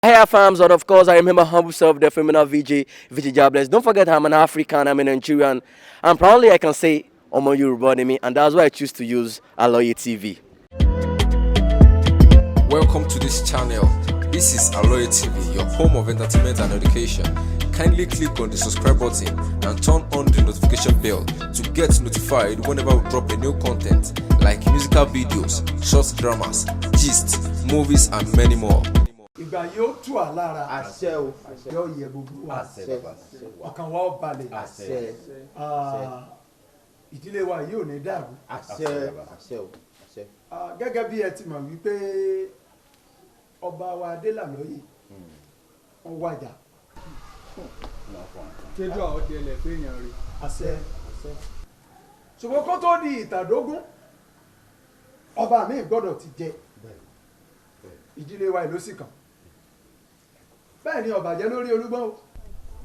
Hey fams, and of course I remember humble self, the feminine VJ Jobless. Don't forget I'm an African, I'm a Nigerian, and proudly I can say Omo Yoruba me, and that's why I choose to use Olaoye TV. Welcome to this channel. This is Olaoye TV, your home of entertainment and education. Kindly click on the subscribe button and turn on the notification bell to get notified whenever we drop a new content like musical videos, short dramas, gist, movies and many more. Ìgbà yóò tù á lára àṣẹ o yóò yẹ gbogbo wa ọkàn wa ó balẹ̀ àṣẹ ìdílé wa yóò ní dàrú àṣẹ o. Gẹ́gẹ́ bí ẹ ti mọ̀ wípé ọba wa Adélàlóyè wọ́n wájà. Kéjú àwọn tẹlẹ fẹ́yàn rí. Àṣẹ ṣùgbọ́n kó tó di ìtàdógún ọba mi gbọ́dọ̀ ti jẹ ìdílé wa ìlú sì kàn. Bẹ́ẹ̀ ni ó bàjẹ́ lórí Olúgbọ́n o,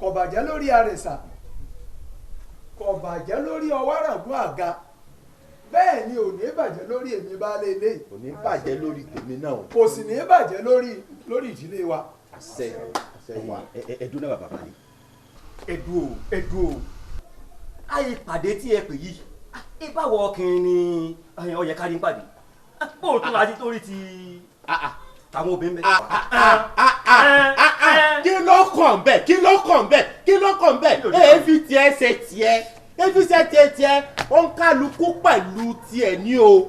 kò bàjẹ́ lórí Àrẹ̀sà, kò bàjẹ́ lórí Ọwáràngún Àga, bẹ́ẹ̀ ni ò ní bàjẹ́ lórí èmi baálé ilé. Kò ní bàjẹ́ lórí tèmi náà. Kò sì ní bàjẹ́ lórí ìdílé wa. Àṣẹ wa ẹdún náà bàbá mi. Ẹdùn o àyè pàdé tí ẹ pè yìí ìbáwọ̀ ọkùnrin ni ó yẹ ká ní pàdé bóòlù tó láti torí ti àwọn obìnrin bẹ́ẹ̀. Kí ló kàn bẹ́ẹ̀ èéfi tiẹ̀ ṣe tiẹ̀ ó ń kálukú pẹ̀lú tiẹ̀ ní o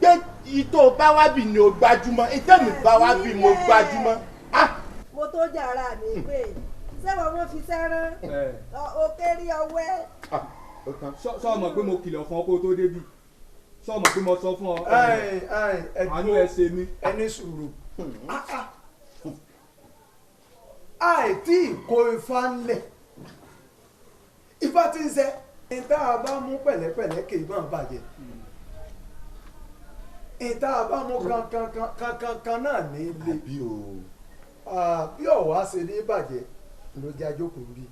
gbé ìtò bá wá bì ní o gbajúmọ̀ ìtẹ́mi bá wá bì mo gbajúmọ̀. Mo tó jàrá mi pé sẹ́wọ̀n wọn fi sẹ́rán òkè rí ọwẹ́. Sọ mọ̀ pé mo kìlọ̀ fún ọ kó tó débì. Sọ mọ̀ pé mo sọ fún ọ. Àánú ẹ ṣe mí. Ẹni sùúrù. Àìtí ìkó ifá ńlẹ̀. Ifá ti ń ṣe. Ìta bá mú pẹ̀lẹ́pẹ̀lẹ́ kì í máa bàjẹ́. Ìta bá mú kankan náà ní ilé. Bí ọ̀wá ṣe ní bàjẹ́ ló jẹ́ àjókòó rí.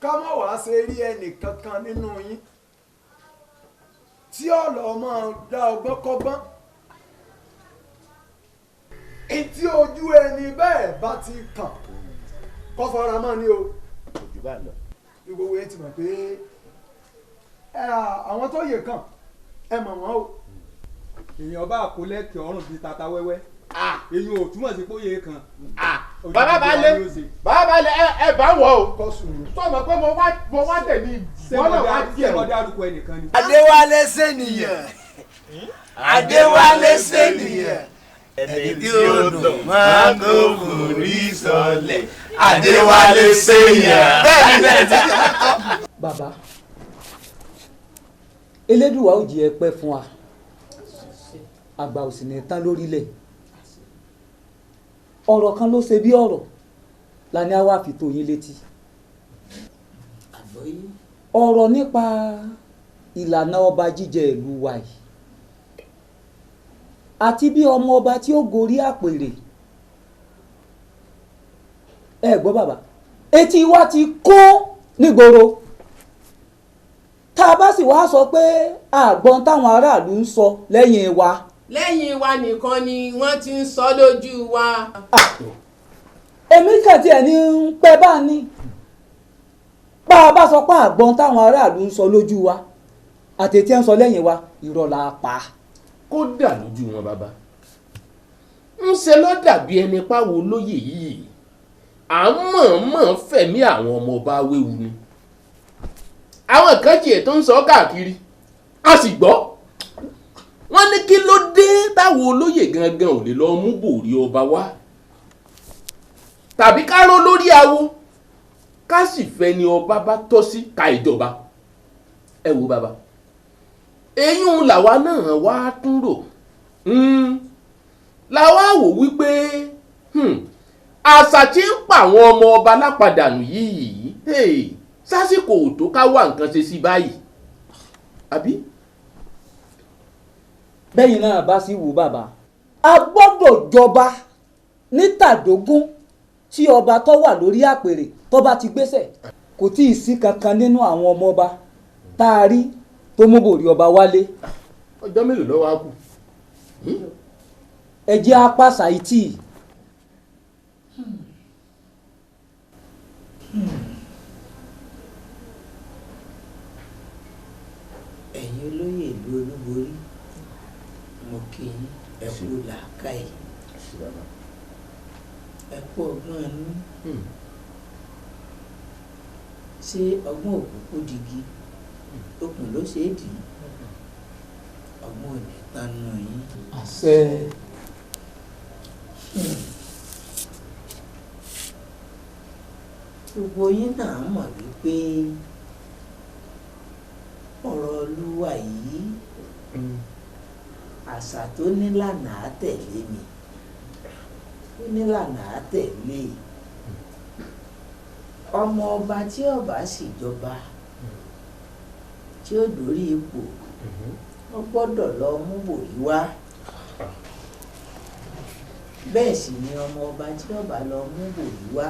Ká má wàá ṣe rí ẹnì kankan nínú yín tí ọ̀lọ́ máa dá ọgbọ́n kọ́gbọ́n. Etí ojú ẹni bẹ́ẹ̀ bá ti kàn kọ́ fara mọ́ ni o. Ojú bá lọ. Bí gbogbo ẹ ti mọ̀ pé àwọn tó yè kàn ẹ mọ̀ wọ́n o. Èèyàn bá àkólẹ́ kí ọrùn bíi tata wẹ́wẹ́. Èyí ò túmọ̀ sí pé ó yẹ kan. Bàbá balẹ̀ ẹ bá wọ̀ o. Kọ́ sùúrù. Sọ̀mọ̀ pé mo wá tẹ̀lé bọ́lá wá díẹ̀. Sẹ́mọ̀dé arúgbó ẹnìkan ni. Adéwálé sẹ́niyàn. Adéwálé sẹ́niyàn. Ẹni tí ó dùn máa ń kó forí sọlẹ̀. Adéwálé sẹ́yàn. Bẹ́ẹ̀ni tí a kọ́. Bàbá Elédùwà ó jẹ́ ẹ pẹ́ fún wa àgbà ò sì ní tán lórílẹ̀. Ọ̀rọ̀ kan ló ṣe bí ọ̀rọ̀ la ní àwa fi tó yín létí. Ọ̀rọ̀ nípa ìlànà ọba jíjẹ ìlú wa yìí àti bí ọmọ ọba tí ó gorí àpèrè. Ẹ gbọ́ bàbá, etí wa ti kó nígboro. Tá a bá sì wá sọ pé àgbọn táwọn aráàlú ń sọ lẹ́yìn wa. Lẹ́yìn wa nìkan ni wọ́n ti ń sọ lójú wa. Èmi kàn tiẹ̀ ní ń pẹ́ bá ní. Bá a bá sọ pé àgbọn táwọn aráàlú ń sọ lójú wa àti tí ń sọ lẹ́yìn wa irọ́ la pa. Kódà lójú wọn bàbá ń ṣe ló dàbí ẹni páwo lóye yìí à ń mọ̀ọ́mọ̀ fẹ̀mí àwọn ọmọ ọba wéwu ni. Àwọn kan tiẹ̀ tó ń sọ káàkiri a sì gbọ́ wọ́n ní kí ló dé táwọn olóyè gangan ò lè lọ mú bòrí ọba wá tàbí ká ró lórí awo ká sì fẹ́ ni ọba bá tọ́ sí ká ìjọba. Ẹ wo bàbá eyín làwa náà wá tún rò làwa wò wípé àṣà tí ń pa àwọn ọmọ ọba lápadànù yìí sásìkò tó ká wá nǹkan ṣe sí báyìí àbí. Bẹ́yìn náà bá sí wò bàbá a gbọ́dọ̀ jọba ní tàdógún tí ọba tó wà lórí àpèrè tó bá ti gbéṣẹ̀. Kò tí ì sí kankan nínú àwọn ọmọ ọba tá a rí tó mú bòrí ọba wálé. Ọjọ́ mélòó ló wá kù? ẹ jẹ́ apàṣà ìtì. ẹ̀yin olóyè ìlú Olúborí mo kí yín ẹ kú làákàyè ẹ kú ọgbọ́n inú ṣé ọgbọ́n òkúkú digi okùn ló ṣe é dì í ọgbọ́n ò ní tánú yín. àṣẹ. gbogbo yín náà mọ̀ wípé ọ̀rọ̀ Olúwa yìí àṣà tó nílànà àtẹ̀lé mi ó nílànà àtẹ̀lé ọmọ ọba tí ọba ṣèjọba tí ó dórí ipò ó gbọ́dọ̀ lọ mú bòrí wá bẹ́ẹ̀ sì ni ọmọ ọba tí ọba lọ mú bòrí wá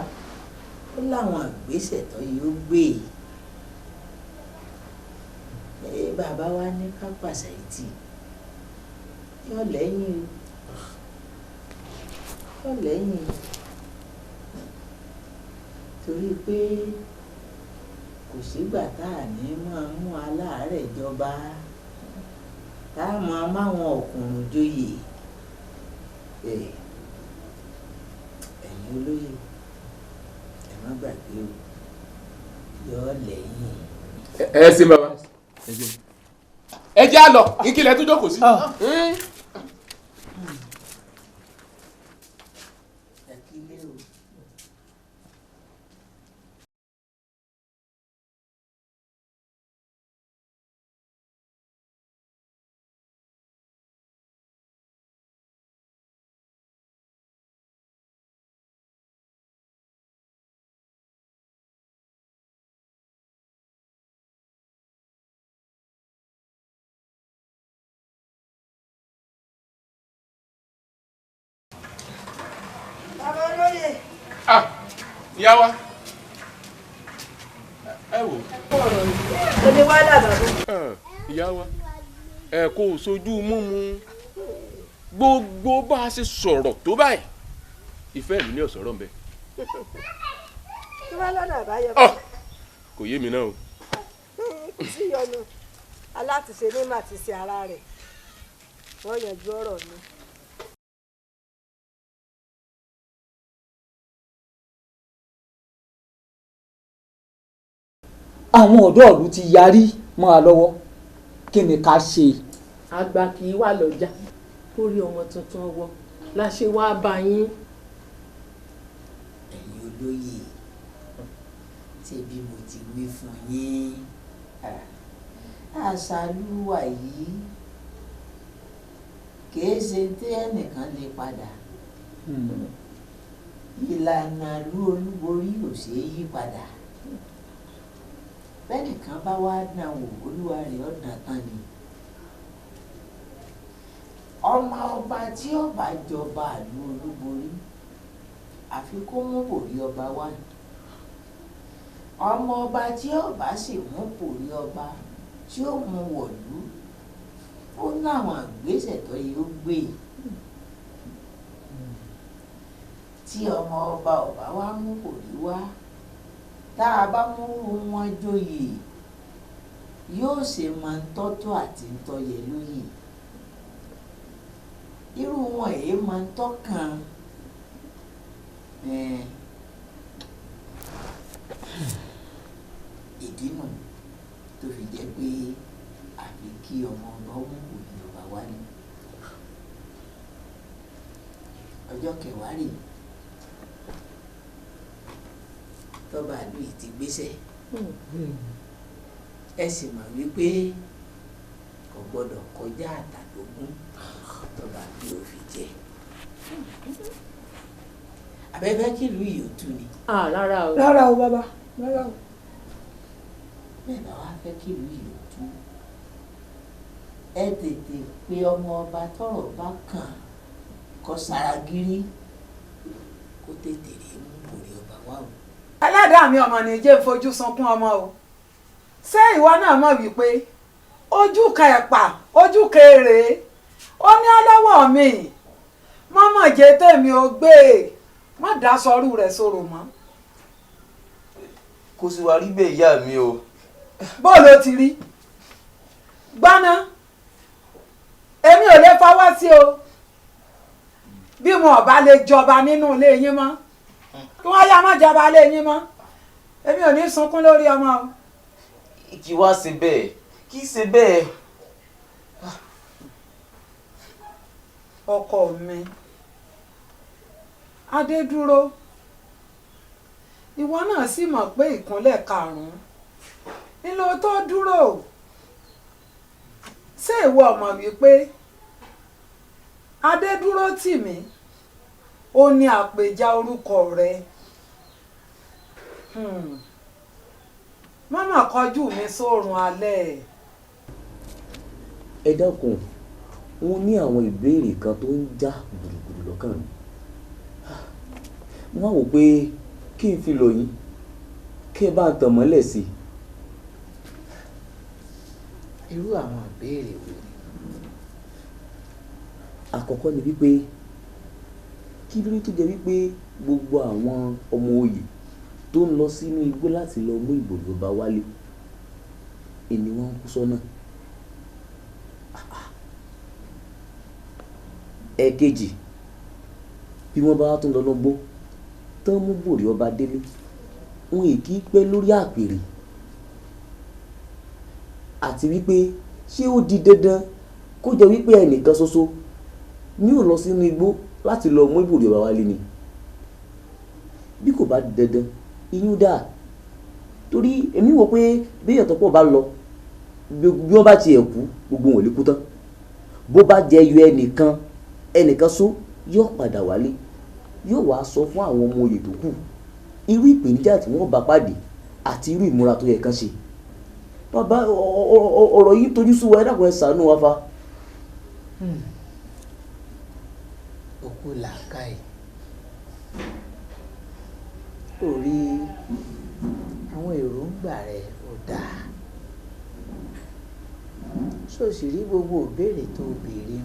ó láwọn ìgbésẹ̀ tó yóò gbé bàbá wa ní ká pàṣẹ ìtì yóò lẹ́yìn torí pé kò sígbà tá à ní máa mú aláàárẹ̀ jọba tá a máa máwọn ọkùnrin joyè ẹ̀yin olóyè ẹ má gbàgbé o yóò lẹ́yìn. ẹ ṣe bàbá ẹ jẹ́ àlọ́ ìkìlẹ̀ tó jókòó sí. ìyá wa ẹ wò. ó ní wá dàgbà bó. ìyá wa ẹ kò sojú múmu gbogbo bá a ṣe sọ̀rọ̀ tó báyìí ìfẹ́ mi ní ọ̀sọ̀rọ̀ ń bẹ. tí wọ́n lọ́nà àbáyọ. kò yé mi náà o. kò sí ìyọnu alátìṣe ní màá ti ṣe ara rẹ̀ wọ́n yanjú ọ̀rọ̀ mi. àwọn ọ̀dọ́ ìlú ti yarí mọ́ a lọ́wọ́ kí ni ká ṣe. àgbà kì í wà lọ́jà kórí ọmọ tuntun ọwọ́ la ṣe wá bá yín. ẹ̀yin olóyè ṣé bí mo ti wí fún yín àṣàlùwà yìí kìí ṣe tí ẹnìkan lè padà ìlànà ìlú Olúborí ò ṣeé yí padà bẹ́nìkan bá wá dán wò olúwa rẹ̀ ọ̀dàn tán ni ọmọ ọba tí ọba jọba ìlú Olúborí àfi kó mú bòrí ọba wá ọmọ ọba tí ọba sì mú bòrí ọba tí ó mú wọ̀lú ó láwọn ìgbésẹ̀ tó yẹ ó gbé tí ọmọ ọba ọba wá mú bòrí wá tá a bá mú wọn joyè yóò ṣe máa ń tọ́tọ́ àti ń tọ́yẹ lóyè irú wọn èyí máa ń tọ́kàn ìdí nù tó fi jẹ́ pé àfi kí ọmọ ọba mú òní ọba wálé ọjọ́ kẹwàá rèé tọ́ba ìlú yìí ti gbéṣẹ́ ẹ sì mọ̀ wípé kò gbọ́dọ̀ kọjá àtàdógún tọ́ba ìlú yóò fi jẹ abẹ́fẹ́ kí ìlú yìí ó tú ni. rárá o. rárá o bàbá rárá o. bẹ́ẹ̀ bá wá fẹ́ kí ìlú yìí ó tú ẹ tètè pe ọmọ ọba tọ́rọ̀ bá kàn kó sára gírí kó tètè rí mú borí ọba wá o. ẹlẹ́dàá mi ọmọ ní jẹ́ fojú sunkún ọmọ o ṣé ìwọ náà mọ̀ wípé ojú kan ẹ̀pà ojú kan èrè ó ní ọlọ́wọ́ mi mọ̀ jẹ́ tèmi ò gbé má dá sọ́rù rẹ̀ SORO mọ́. kò sì wá rí bẹ́ẹ̀ ìyá mi o. bó ló ti rí gbọ́ná èmi ò lè fọwọ́ sí o bí wọn ò bá lè jọba nínú ilé yín mọ́ kí wọ́n yá má jọba ilé yín mọ́ èmi ò ní sunkún lórí ọmọ o. kí wá ṣe bẹ́ẹ̀ kí ṣe bẹ́ẹ̀. ọkọ mi Adédúró ìwọ náà sì mọ̀ pé ìkúnlẹ̀ karùn-ún nílò tó dúró ṣé ìwọ mọ̀ wípé Adédúró tì mí ó ní àpèjá orúkọ rẹ mọ́mọ́ kọjú mi sórun alẹ́. ẹ dákun wọn ní àwọn ìbéèrè kan tó ń já gbùdùgbùdù lọ́kàn mi wọ́n wò pé kí n fi lọ yín kí ẹ bá ń tàn mọ́lẹ̀ sí i. irú àwọn ìbéèrè wo ni. àkọ́kọ́ ni wípé kí ló tó jẹ́ wípé gbogbo àwọn ọmọ oyè tó ń lọ sínú igbó láti lọ mú ìbòlò ọba wálé ẹni wọ́n ń kú sọ́nà. ẹ̀kejì bí wọ́n bá tún lọ lọ́gbó tán mú bòrí ọba délé wọn è kí pẹ́ lórí àpèrè àti wípé ṣé ó di dandan kó jẹ́ wípé ẹnìkan ṣoṣo ní ò lọ sínú igbó láti lọ mú ìbòrí ọba wálé ni bí kò bá di dandan iyún dáa torí èmi wò pé bí èèyàn pọ̀ bá lọ bí wọ́n bá tiẹ̀ kú gbogbo wọn ò lè kú tán bó bá jẹ́ yọ ẹnìkan ṣó yóò padà wálé yóò wá sọ fún àwọn ọmọ oyè tó kù irú ìpèníjà tí wọ́n bá pàdé àti irú ìmúra tó yẹ kán ṣe. bàbá ọ̀rọ̀ yìí tójú sú wa ẹ dákun ẹ ṣàánú wa fa. òkú làákàyè orí àwọn èròǹgbà rẹ ò dáa ṣòṣì rí gbogbo ìbéèrè tó béèrè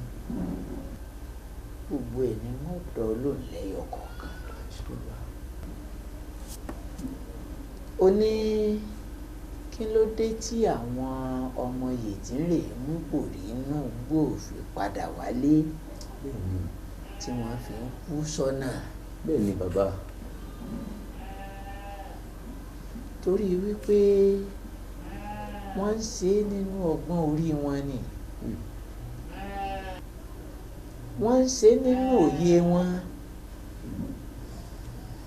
gbogbo ẹ̀ ni wọ́n dọ̀ lóun lẹ́yọ kọ̀ọ̀kan. ó ní kí ló dé tí àwọn ọmọ yètìrè mú bòrí inú gbòòfì padà wálé tí wọ́n fi ń kú sọ́nà. bẹ́ẹ̀ ni bàbá. torí wípé wọ́n ń ṣe é nínú ọgbọ́n orí wọn ni wọ́n ń ṣe nínú òye wọn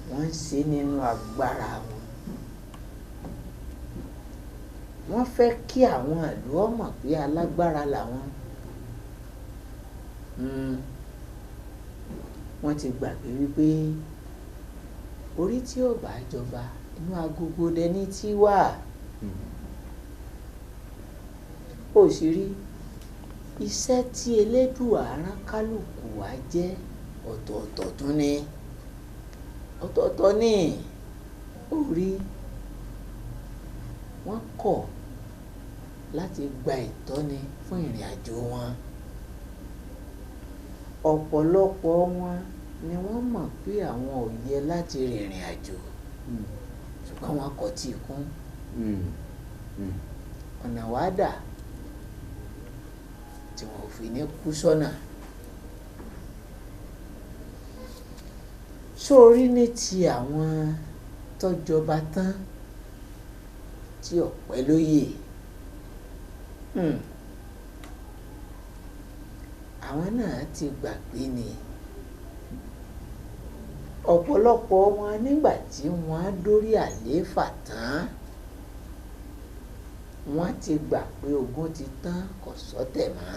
wọ́n ń ṣe nínú agbára wọn wọ́n fẹ́ kí àwọn ìlú ọmọ pé alágbára làwọn wọ́n ti gbàgbé wípé orí tí ò bá jọba inú agogo dẹni tí wà ó sì rí iṣẹ́ tí Elédùà rán kálukú wa jẹ́ ọ̀tọ̀ọ̀tọ̀ tún ni ọ̀tọ̀ọ̀tọ̀ ni orí wọ́n kọ̀ láti gba ìtọ́ni fún ìrìn àjò wọn ọ̀pọ̀lọpọ̀ wọn ni wọ́n mọ̀ pé àwọn ò yẹ láti rìnrìn àjò ṣùgbọ́n wọn kò tí ì kún ọ̀nà wàá dà tí wọn ò fi ní kú sọ́nà. sórí ní ti àwọn tọ́jọba tán tí ọ̀pẹ lóye àwọn náà ti gbàgbé ni ọ̀pọ̀lọpọ̀ wọn nígbà tí wọ́n á dórí àlééfà tán wọ́n ti gbà pé ogun ti tán kò sọ́tẹ̀ mọ́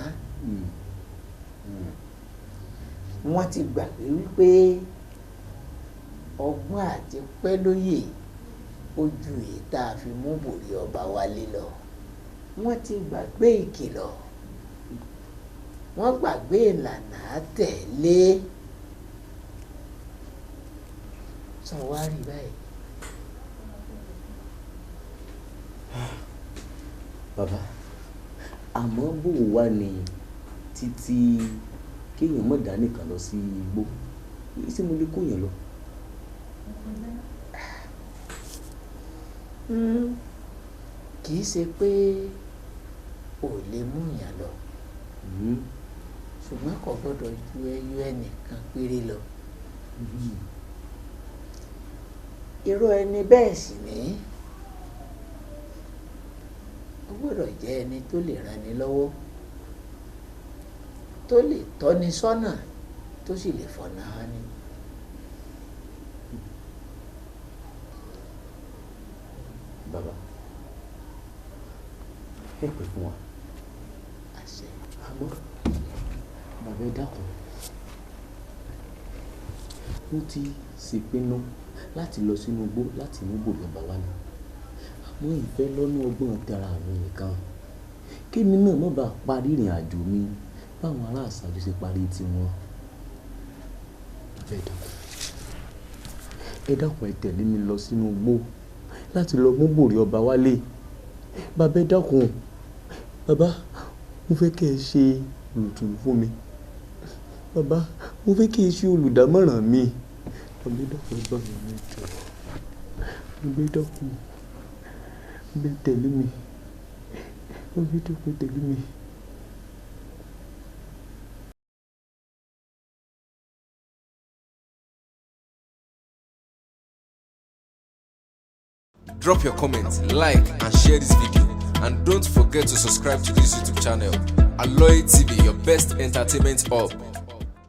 wọ́n ti gbàgbé wípé ọgbọ́n àti pẹ́ lóye ó ju èyí tá a fi mú bòrí ọba wálé lọ wọ́n ti gbàgbé ìkìlọ̀ wọ́n gbàgbé ìlànà àtẹ̀lé sọ wá rí báyìí. bàbá àmọ́ bò wá ní títí kéèyàn mọ̀ dá nìkan lọ sí igbó èyí tí mo lè kó yẹn lọ. kì í ṣe pé ò lè mú yàn lọ ṣùgbọ́n kò gbọ́dọ̀ ju ẹyọ ẹnìkan péré lọ. irú ẹni bẹ́ẹ̀ sì ní ó gbọ́dọ̀ jẹ́ ẹni tó lè ranni lọ́wọ́ tó lè tọ́ni sọ́nà tó sì lè fọ̀nà hání. bàbá ẹ pè fún wa. àṣẹ. àmọ́ bàbá ẹ dákun mo ti ṣèpinnu láti lọ sínú igbó láti mú gbòòrò ọba wálé àmọ́ ìfẹ́ lọ́nà ọgbọ́n tara mi nìkan kémi náà má bàa parí ìrìn àjò mi báwọn ará àṣàjò ṣe parí tiwọn. ẹ dákun ẹ tẹ̀lé mi lọ sínú igbó láti lọ mú gbòòrò ọba wálé. bàbá ẹ dákun bàbá mo fẹ́ kẹ́ ẹ ṣe olùtùnú fún mi. bàbá mo fẹ́ kẹ́ ẹ ṣe olùdámọ̀ràn mi. bàbá ẹ dákun ẹ bá mi ní ìjọ. bàbá ẹ dákun bẹ tẹ̀lé mi. bàbá ẹ dákun tẹ̀lé mi. Drop your comments, like and share this video, and don't forget to subscribe to this YouTube channel. Olaoye TV, your best entertainment hub.